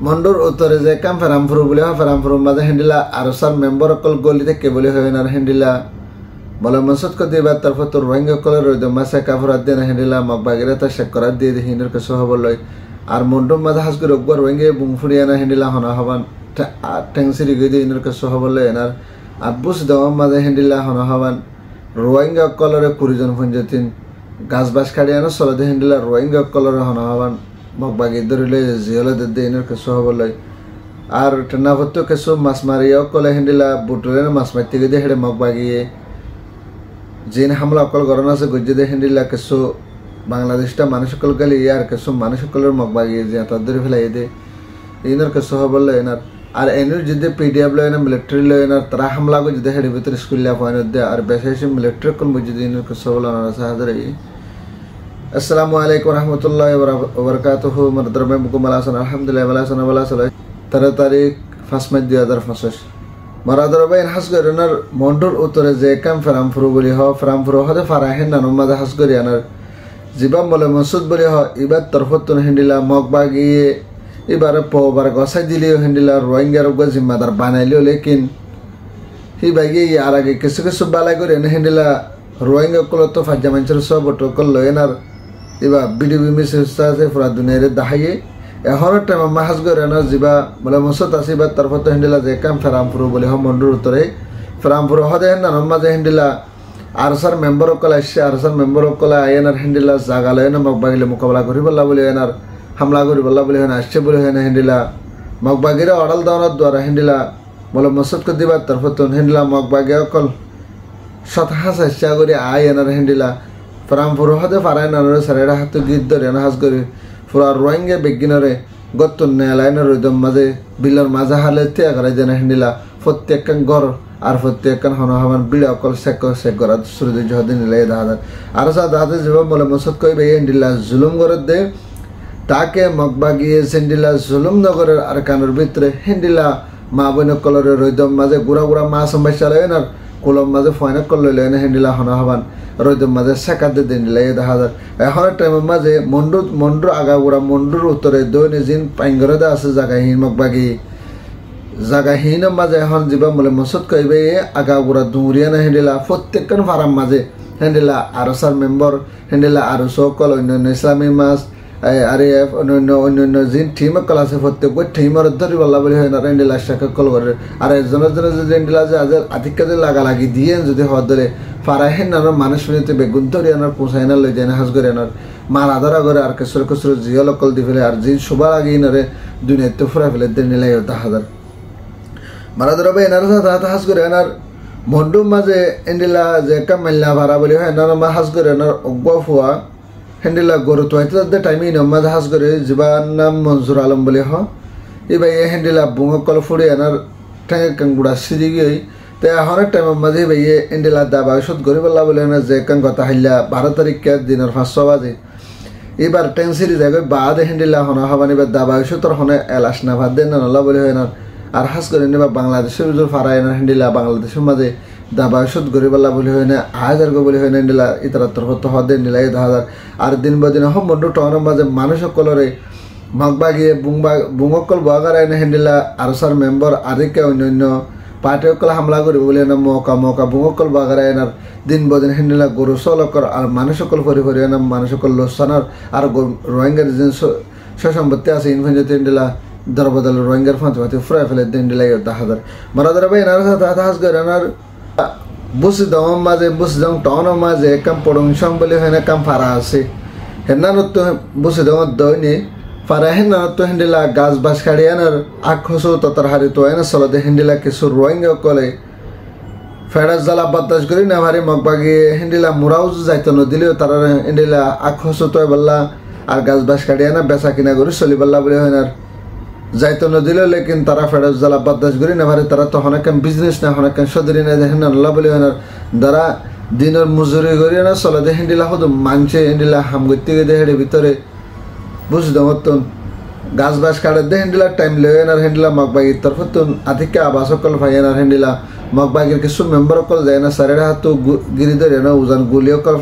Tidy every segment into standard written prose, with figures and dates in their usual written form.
মন্ডুর উত্তরে যে কাম ফেরামফুরু বলে হয় ফেরামফুরুর মাঝে হেন্ডিলা আরসার মেম্বার অকল গলি থেকে বলে হয় না হেন্ডিলা বলে মনসুদ কো দিবার তারপর তোর রোহিঙ্গা কলের রইদ মাসে কাফরাত দিয়ে না হেন্ডিলা মগবাগিরা তা শেক করাত দিয়ে হিনের কাছে হব লয় আর মন্ডুর মাঝে হাসগুর অকবার রোহিঙ্গা বুংফুরিয়া না হেন্ডিলা হনা হবান টেংসিরি গই দিয়ে হিনের কাছে হব লয় এনার আর বুস দেওয়া মাঝে হেন্ডিলা হনা হবান রোহিঙ্গা কলরে কুড়িজন ফুঞ্জতিন গাছ বাস কাড়িয়ে আনো চলতে হেন্ডিলা রোহিঙ্গা কলরে হনা হবান মগবাগি ধরিলে জিহলে দিয়ে হিনের কাছে হব লয় আর টেনাভত্ত কিছু মাছ মারিয়াও কলে হেন্ডিলা বুটলে মাছ মারতে গিয়ে হেডে মগবাগিয়ে জিন হামলা অকল গরম আছে গজ্জে হেন্ডিলা কিছু বাংলাদেশটা মানুষ সকল গেলে আর কিছু মানুষ সকলের মগবাগিয়ে যে তার ধরে ফেলাই দে ইনার কিছু হবল এনার আর এনের যদি পিডিএফ লয় না মিলিটারি লয় না তারা হামলা করে যদি হেডে ভিতরে স্কুল পয়েন্ট দেয় আর বেশি মিলিটারি কল বুঝে দিয়ে ইনার কিছু হবল হাজারে আসসালামু আলাইকুম রহমতুল্লাহি ওয়া বারাকাতুহু মরদরমে মুকুমাল হাসান আলহামদুলিল্লাহ ওয়ালা সালাহ 13 তারিখ 5 মার্চ 2025 মারাদরবাইন হাসগরেনার মন্ডুর উত্তরে যে কাম ফেরামফুরু বলি হ ফেরামফুরু হদে ফারাহেন নানুর মাঝে হাসগরিয়ানার জিবাম বলে মসুদ বলি হ ইবার তরফতুন হেন্ডিলা মগবাগিয়ে এবারে পবার গসাই দিলেও হেন্ডিলা রোহিঙ্গার উপর জিম্মাদার বানাইলেও লেকিন হি বাগিয়ে আর আগে কিছু কিছু বালাই করে হেন্ডিলা রোহিঙ্গা কল তো ফাজ্জা মানুষের সব অটোকল লয়েনার এবার বিডিবি মিসে আছে পুরা দুনিয়ারে দাহাইয়ে এখনের টাইম আমার হাসগরিয়ানার জিবা বলে মসুদ আছে এবার তরফত হেন্ডিলা যে কাম ফেরামফুরু বলি হ মন্ডুর উত্তরে ফেরামফুরু হদে নানুর মাঝে হেন্ডিলা আরসার মেম্বার অকল আসছে আরসার মেম্বার অকল আয়েনার হেন্ডিলা জাগা লয়েনা মগবাগিলে মোকাবিলা করি বললা বলে এনার হামলা করি বললা বলে হেন আসছে বলে হেন হেন্ডিলা মগবাগিরা অডাল দেওয়ার দ্বারা হেন্ডিলা বলে মসুদকে দিবার তরফতুন হেন্ডিলা মগবাগি অকল শতহাস আসছে করি আয় এনার হেন্ডিলা ফেরামফুরু হদে ফারায় নানুরে সারেরা হাতে গীত ধরে এনা হাস করি পুরা রোহিঙ্গা বেগিনরে গত্তন নেলাইনের রইদম মাঝে বিলের মাঝে হালে ত্যাগ করাই যেন হেন্ডিলা প্রত্যেকখান ঘর আর প্রত্যেকখান হনহামান বিড়ে অকল শেক করা সূর্য জহদিন নিলাই দাহাদার আর সা দাহাদে জীবন বলে মসুদ কইবে হেন্ডিলা জুলুম করে দে তাকে মগবাগিয়ে হেন্ডিলা জুলুম নগরের আর কানের ভিতরে হেন্ডিলা মা বোন কলরের রইদম মাঝে গুড়া গুড়া মা সম্বাই চালাইন আর কুলম মাঝে ফয়না কল লইলেন হেন্ডিলা হনহাবান রইদম মাঝে শেখাতে দিন নিলাই দাহাদার এখনের টাইমের মাঝে মন্ডুর আগাগুড়া মন্ডুর উত্তরে দৈনে জিন পাইঙ্গরদা আছে জায়গাহীন মগবাগি জায়গাহীনের মাঝে এখন জীবন বলে মসুদ কইবে আগাগুড়া দুরিয়ানা হেন্ডিলা প্রত্যেকখান ফারাম মাঝে হেন্ডিলা আরসার মেম্বার হেন্ডিলা আরো সকল অন্যান্য ইসলামী মাস আরএফ অন্যান্য জিন টিম কল আছে প্রত্যেক টিমের ধরি বল্লা বলে হয় না হেন্ডিলা শেখ কল করে আর একজনের জন্য যদি হেন্ডিলা যে আজ আধিক্যদের লাগালাগি দিয়ে যদি হওয়ার ধরে ফারাহেন নানোর মানুষ শুনিতে বেগুন ধরি আনার পোষাইনা লই যায় হাস করে আনার মার আধারা করে আর কেসর কেসর জিও লকল দি ফেলে আর জিন সবার আগে ইনারে দুনিয়াতে ফুরা ফেলে দেন নিলাই হাজার মারা ধরবে এনার সাথে হাস করে এনার মন্ডুর মাঝে হেন্ডিলা যে কামাইলা ভাড়া বলি হয় এনার মা হাস করে এনার অজ্ঞ ফুয়া হেন্ডিলা গরু তোয়াইতে টাইমে নমাজ হাস করে জীবার নাম মনসুর আলম বলি হ এবার এ হেন্ডিলা বুঙকল ফুড়ে এনার ঠেঙে কাঙ্গুড়া সিঁড়ি গিয়ে তো এখনের টাইমের মাঝে ভাইয়ে হেন্ডিলা দাবা ওষুধ গরি বললা বলে না যে কান কথা হাইলা 12 তারিখ দিনের 500 বাজে এবার টেংসিরি যাবে বাদ হেন্ডিলা হনা হবান এবার দাবা ওষুধর হনে এলাস না ভাত দেন না নলা বলে হয় না আর হাস করে নেবা বাংলাদেশের ভিতর ফারায় না হেন্ডিলা বাংলাদেশের মাঝে দাবা ওষুধ গরি বললা বলে হয় না হাজার গো বলে হয় না হেন্ডিলা ইতার তরফত হদে নিলাই 1000 আর দিন বদিন হম মন্ডু টনের মাঝে মানুষ সকলরে মগবাগিয়ে বুঙকল বাগার আইনে হেন্ডিলা আরসার মেম্বার আদিকে অন্যান্য পার্টিসকল হামলা করব বলে না মকা বুঙকল বাগার আইনার দিন বদিন হেন্ডিলা গরু সলকর আর মানুষ সকল ফরি ফরি না মানুষ সকল লোসানার আর রোহিঙ্গার যে সম্পত্তি আছে ইনফেঞ্জতি হেন্ডিলা দরবদল রোহিঙ্গার ফাঁচমাতি ফুরাই ফেলে হেন্ডিলা 10,000 মারাদার ভাই এনার সাথে হাস করে এনার বুসিদম মাঝে বুসিদম টাউনের মাঝে কাম পড়ংসং বলে হয় না কাম ফারা আছে হেনানত বুসিদম দইনি ফারা হেনানত হেন্ডিলা গাছ বাস কাড়িয়ানার আখসো ততার হারি তো এনা সলদে হেন্ডিলা কিছু রোহিঙ্গা কলে ফেরাজ জালা বাতাস করি না ভারি মগবাগি হেন্ডিলা মুরাউজ যাইতো নদিলেও তারা হেন্ডিলা আখসো তো বললা আর গাছ বাস কাড়িয়ানা বেচা কিনা করে চলি বললা বলে হয় না যাইতো নদিলেও লেকিন তারা ফেরাজ জালা বাতাস করি না ভারি তারা তো অনেক বিজনেস না অনেক সদরি না দেখেন আল্লাহ বলে হয় না দ্বারা দিনের মজুরি করি না চলতে হেন্ডিলা হতো মানছে হেন্ডিলা হাম করতে গিয়ে হেডে ভিতরে বুঝতে মতন গাছ বাস কাটে দে হেন্ডিলা টাইম লেন আর হেন্ডিলা মগবাগির তরফতুন আধিক্য আবাস সকল ভাইয়েন আর হেন্ডিলা মগবাগির কিছু মেম্বার সকল যায় না সারেরা হাত গিরি ধরে না উজান গুলি সকল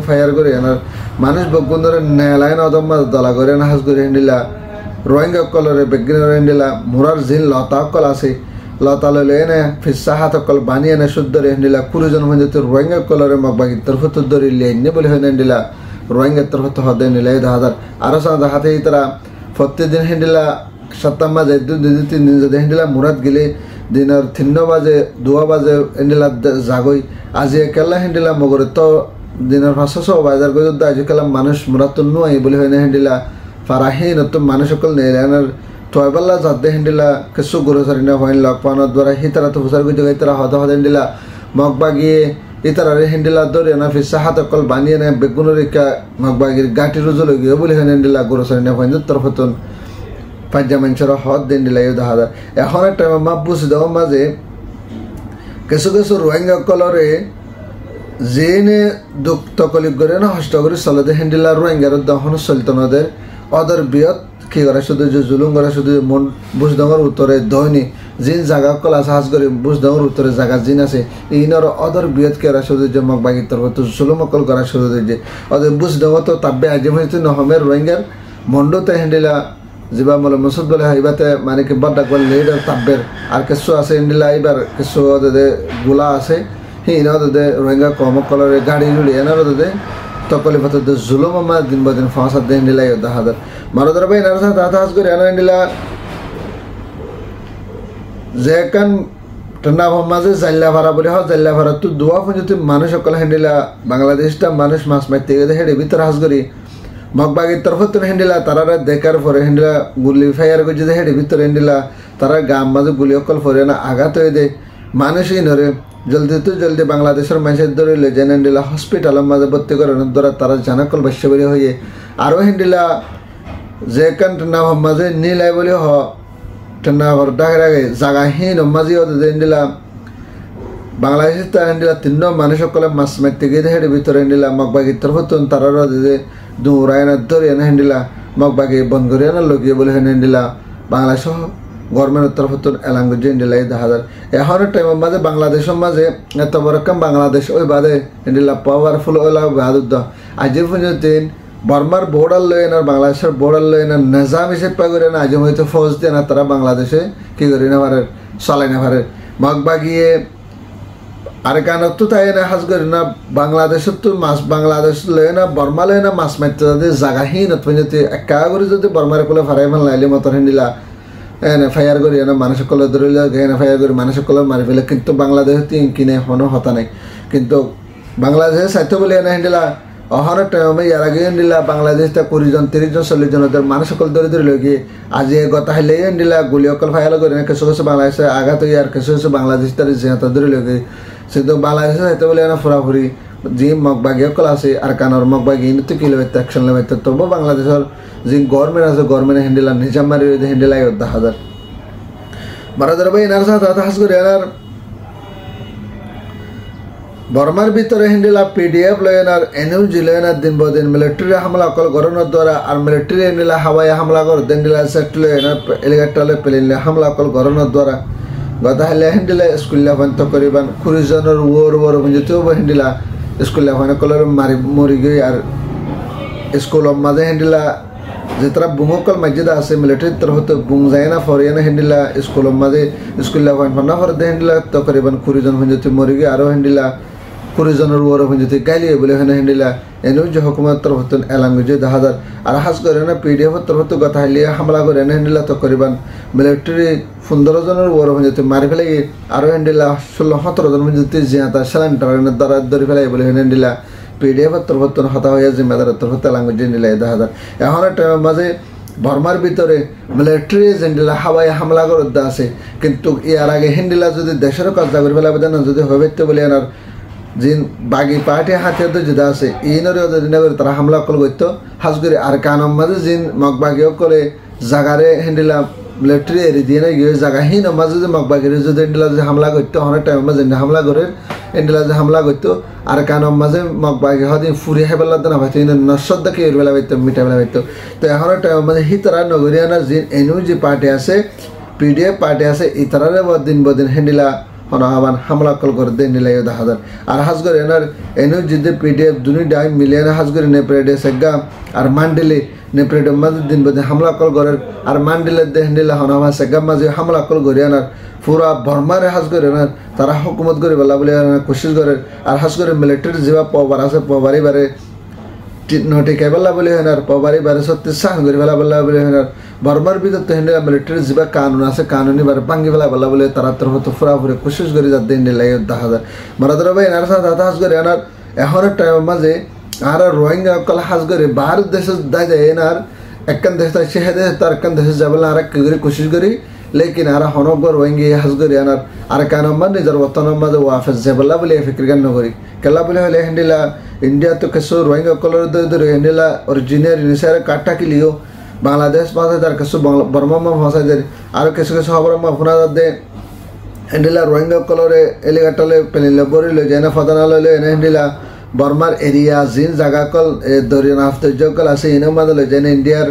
ফায়ার করে এনার মানুষ বগুন ধরে নেলাইন অদম্মা দলা করে না হাস করে হেন্ডিলা রোহিঙ্গা কলরে বেগিনের হেন্ডিলা মুরার জিন লতা কল আছে লতা লইলে এনে ফিসা হাত কল বানিয়ে এনে শুদ্ধরে হেন্ডিলা কুড়িজন হয়ে যেত রোহিঙ্গা কলরে মগবাগি তরফত ধরে লিয়ে বলে হয়ে হেন্ডিলা রোহিঙ্গা তরফত হদে নিলে 10,000 আরো সাদা হাতে তারা প্রত্যেকদিন হেন্ডিলা সপ্তাহ মাঝে 2 3 দিন যদি হেন্ডিলা মুরাদ গেলে দিনের 3 বাজে 2 বাজে হেন্ডিলা জাগই আজি একেলা হেন্ডিলা মগরে তো দিনের 500 বাজার করে আজি কালাম মানুষ মুরাদ তো নয় বলে হয় না হেন্ডিলা ফারাহীন তো মানুষ সকল নেলানার তোয়বাল্লা যাতে হেন্ডিলা কিছু গুরুসারিনা হইন লক পানোর দ্বারা হিতারা তো হুসার গুজে গাইতারা হদ হেন্ডিলা মগবাগিয়ে ইতারারে হেন্ডিলা ধরে না ফিসা হাত কল বানিয়ে না বেগুনরিকা মগবাগির গাটি রুজল গিয়ে বলে হেন্ডিলা গুরুসারিনা হইন তরফতন পাঁচজামাঞ্চর হদ হেন্ডিলা 10,000 এখন একটা মা বুঝ দাও মাঝে কিছু কিছু রোহিঙ্গা কলরে জেনে দুঃখ তকলিফ করে না হস্ত করে চলতে হেন্ডিলা রোহিঙ্গার দহন চলতনদের অদর বিয়ত কি করে শুধু যে জুলুম করে শুধু মন বুঝডঙর উত্তরে দৈনি জিন জায়গা কলা সাহাজ করে বুঝডঙর উত্তরে জায়গা জিন আছে ইনর অদর বিয়ত কে শুধু যে মগ বাগির তরফ তো জুলুম অকল করা শুধু যে অদর বুঝডঙর তো তাব্বে আজ হয়েছে নহমের রোহিঙ্গার মন্ডতে হেন্ডিলা যিবা মলে মসুদ বলে হাইবাতে মানে কি বড় ডাকল লেডার তাব্বের আর কিছু আছে হেন্ডিলা এবার কিছু ওদের গোলা আছে হি ইনদে রোহিঙ্গা কম কলরে গাড়ি জুড়ি এনার ওদের তকলিফত জুলুম আমার দিন বা দিন ফাঁসাদ দেন দিলাই 10,000 মারোদর ভাই নারসা তাতাস করে আনা দিলা যে কান টন্না মাঝে জাল্লা ভাড়া বলে হয় জাল্লা ভাড়া তো দোয়া পর্যন্ত মানুষ সকল হেন্ডিলা বাংলাদেশটা মানুষ মাছ মারতে গেছে হেঁটে ভিতর হাস করি মগবাগির তরফ তো হেন্ডিলা তারা দেখার পরে হেন্ডিলা গুলি ফায়ার করছে হেঁটে ভিতর হেন্ডিলা তারা গাম মাঝে গুলি অকল ফরে না আঘাত হয়ে দেয় মানুষই ধরে জলদি তো জলদি বাংলাদেশের মানুষের ধরে লেজেন হেন্ডিলা হসপিটালের মাঝে ভর্তি করানোর দ্বারা তারা জানাকল বাস্যবাড়ি হয়ে আরও হেন্ডিলা যে কান টন্না মাঝে নীলাই বলে হ টন্না ভর ডাকের আগে জাগাহীন মাঝে হেন্ডিলা বাংলাদেশের তার হেন্ডিলা 3 মানুষ সকলে মাছ মারতে গিয়ে হেঁটে ভিতরে হেন্ডিলা মগবাগির তরফতন তারা যে দৌড়ায়না ধরে এনে হেন্ডিলা মগবাগি বন্ধ করে আনার লগিয়ে বলে হেন্ডিলা বাংলাদেশ গভর্নমেন্টের তরফতন এলাঙ্গুজি হেন্ডিলা 10,000 এখনের টাইমের মাঝে বাংলাদেশের মাঝে এত বড় কাম বাংলাদেশ ওই বাদে হেন্ডিলা পাওয়ারফুল ওলা বাহাদুর আজি পর্যন্ত বর্মার বোর্ডার লয় না বাংলাদেশের বোর্ডার লয় না নিজাম হিসেবে পা করে না আজ হয়তো ফৌজ দিয়ে না তারা বাংলাদেশে কি করি না পারে চলাই না পারে মগবাগিয়ে আর গানত তো তাই না হাজ করি না বাংলাদেশের তো মাছ বাংলাদেশ লয় না বর্মা লয় না মাছ মারতে যদি জাগাহীন পর্যন্ত একা করে যদি বর্মারে কোলে ফারাই ভাল লাইলে মতন হেন্ডিলা এনে ফায়ার করি এনে মানুষ সকলে ধরিলে এনে ফায়ার করি মানুষ সকলে মারি ফেলে কিন্তু বাংলাদেশে তিন কিনে হনো হতা নাই কিন্তু বাংলাদেশের সাহিত্য বলে এনে হেন্ডিলা অহনের টাইমে ইয়ার আগে হেন্ডিলা বাংলাদেশটা 20 জন 30 জন 40 জন ওদের মানুষ সকল ধরে ধরে লগিয়ে আজি গতা হাইলে হেন্ডিলা গুলি অকল ফায়ার করে না কিছু কিছু বাংলাদেশে আঘাত হয়ে আর কিছু কিছু বাংলাদেশ তার জিহাতা ধরে লগে সেতো বাংলাদেশের সাহিত্য বলে এনে ফুরাফুরি যে মগবাগি অকল আছে আর কানোর মগবাগি ইনতে কি লেবে অ্যাকশন লেবে তবু বাংলাদেশের যে গভর্নমেন্ট আছে গভর্নমেন্ট হেন্ডিলা নিজাম মারি হেন্ডিলা 10,000 বারাদার ভাই এনার সাথে হাস করে এনার বর্মার ভিতরে হেন্ডিলা পিডিএফ লয়নার এনইউজি লয়নার দিন বদিন মিলিটারি হামলা কল গরনের দ্বারা আর মিলিটারি হেন্ডিলা হাওয়াই হামলা কর দেন্ডিলা সেট লয়নার এলিগেটলে পেলিলে হামলা কল গরনের দ্বারা গতা হলে হেন্ডিলা স্কুলে বন্ধ করিবান 20 জনের ওর বুঝতেও হেন্ডিলা স্কুলে বন্ধ কলর মারি মরি গই আর স্কুলের মাঝে হেন্ডিলা যেতরা বুমকল মসজিদা আছে মিলিটারির তরফতে বুম যায় না ফরিয়ানা হেন্ডিলা স্কুলের মাঝে স্কুলে বন্ধ না ফর হেন্ডিলা তো করিবান 20 জন বুঝতে মরি গই আরো হেন্ডিলা 20 জনের ওর বুঝতে গাইলিয়ে বলে হেন্ডিলা এনু যে হুকুমত তরফতে এলাঙ্গুজি 10,000 আর হাস করে না পিডিএফ তরফতে গতা হাইলিয়ে হামলা করে হেন্ডিলা তো করিবান মিলিটারি 15 জনের ওর বুঝতে মারি ফেলে আরো হেন্ডিলা 16-17 জন বুঝতে জিয়াতা সেলেন্টারের দ্বারা ধরে ফেলে বলে হেন্ডিলা পিডিএফ তরফতে হতা হয়ে জিম্মেদার তরফতে এলাঙ্গুজি হেন্ডিলা 10,000 এখন টাইমের মাঝে বর্মার ভিতরে মিলিটারি হেন্ডিলা হাওয়াই হামলা করে আছে কিন্তু ইয়ার আগে হেন্ডিলা যদি দেশের কাজ করে ফেলা বেদনা যদি হবে তো বলে এনার জিন বাগি পার্টি হাতিয়ার তো যেটা আছে ইনরে করে তারা হামলা কল করতো হাজ করে আর কানম মাঝে জিন মগবাগিও করে জাগারে হেন্ডিলা মিলিটারি এরি দিয়ে না গিয়ে জাগাহীন মাঝে যে মগবাগির যদি হেন্ডিলা যে হামলা করতো অনেক টাইম মাঝে হামলা করে হেন্ডিলা যে হামলা করতো আর কানম মাঝে মগবাগি হদিন ফুরি হেবেলা না ভাইতো নশ্বর দেখে এর বেলা পাইতো মিঠা বেলা পাইতো তো এখন টাইম মাঝে হি তারা নগরিয়ানা জিন এনু যে পার্টি আছে পিডিএফ পার্টি আছে ই তারারে বদিন হেন্ডিলা হনাবান হামলা কল করে দেন নিলাই 10,000 আর হাজ করে এনার এনু যদি পিডিএফ দুনি ডাই মিলিয়ন হাজ করে নে প্রেডে সেগা আর মান্ডেলে নেপ্রেডম মাঝে দিন বদে হামলা কল গরের আর মান্ডিলের দে হেন্ডিলা হনামা সেগাম মাঝে হামলা কল গরিয়ানার পুরা বর্মারে হাজ করে না তারা হুকুমত করে বলা বলে কোশিশ করে আর হাজ করে মিলিটারি যেবা পবার আছে পবারি বারে নটি কেবলা বলে হেনার পবারি বারে সত্যি সাহ করে ফেলা বলা বলে হেনার বর্মার ভিতর তো হেন্ডিলা মিলিটারি যেবা কানুন আছে কানুনি বারে ভাঙ্গি ফেলা বলা বলে তারা তরফ তো ফুরা ফুরে কোশিশ করে যাতে হেন্ডিলা দেখা যায় মারাদর ভাই এনার সাথে হাজ করে এনার এখনের টাইমের মাঝে আর রোহিঙ্গা কল হাজ করে বাহার দেশে দায় যায় এনার একখান দেশ সে দেশ তার একখান দেশে যাবেন আর কি করে কোশিশ করি लेकिन आरा हनगर रोहिंगी हाज करी आनार आर का नम्बर निजर वतन माजे वाफस जेबला बोले फिक्र गन नगरी केला बोले हले हेंडिला इंडिया तो केसो रोहिंगा कलर दे हेंडिला ओरिजिनल निसार काटा के लियो बांग्लादेश माजे दार केसो बर्मा मा भाषा दे आर केसो केसो खबर मा फुना दे हेंडिला रोहिंगा कलर एलिगाटले पेनिले बोरिले जेना फदना ले हेंडिला बर्मार एरिया जिन जगह कल दरिया नाफ्त जकल আছে ইনা মাদলে যেন ইন্ডিয়ার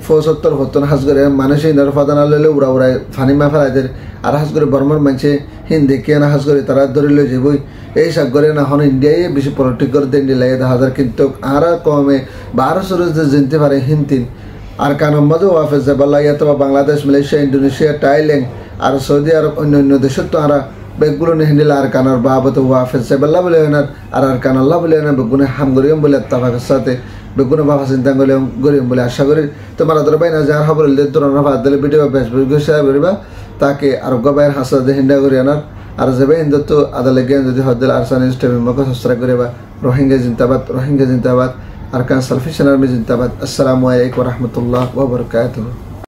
75 হাজ করে মানুষ ইনার ফাদানা লইলে উড়া উড়াই ফানি মা ফেলাইদের আর হাজ করে বর্মার মানুষে হিন্দি কে না হাজ করে তারা ধরিলে যাবই এই সব করে না হন ইন্ডিয়ায় বেশি পলিটিক করে দেন দিলে 1000 কিন্তু আর কমে 1200 জিনতে পারে হিন্দিন আর কানম মাঝে ওয়াফেজ জাবাল্লা অথবা বাংলাদেশ মালয়েশিয়া ইন্দোনেশিয়া থাইল্যান্ড আর সৌদি আরব অন্যান্য দেশে তো আর বেগুলো হেন্ডিলা আর কানার বাবত ওয়াফেজ জাবাল্লা বলে আর কানাল্লাহ বলে বেগুনে হামগরিয়ম বলে তাফাকের সাথে বেগুনে বাবা চিন্তা করলে গরিম বলে আশা করি তোমার আদর বাইনা যার খবর ধরনের ভাত দিলে ভিডিও ফেসবুক শেয়ার করিবা তাকে আরোগ্য বাইর হাসা দিয়ে হিন্দা করি আনার আর যাবে হিন্দু তো আদালে জ্ঞান যদি হদ্দিল আরসান ইনস্টাগ্রাম মকে সাবস্ক্রাইব করিবা রোহিঙ্গা জিন্দাবাদ আর কান সালফিশন আর্মি জিন্দাবাদ আসসালামু আলাইকুম ওয়া রাহমাতুল্লাহ ওয়া বারাকাতুহু।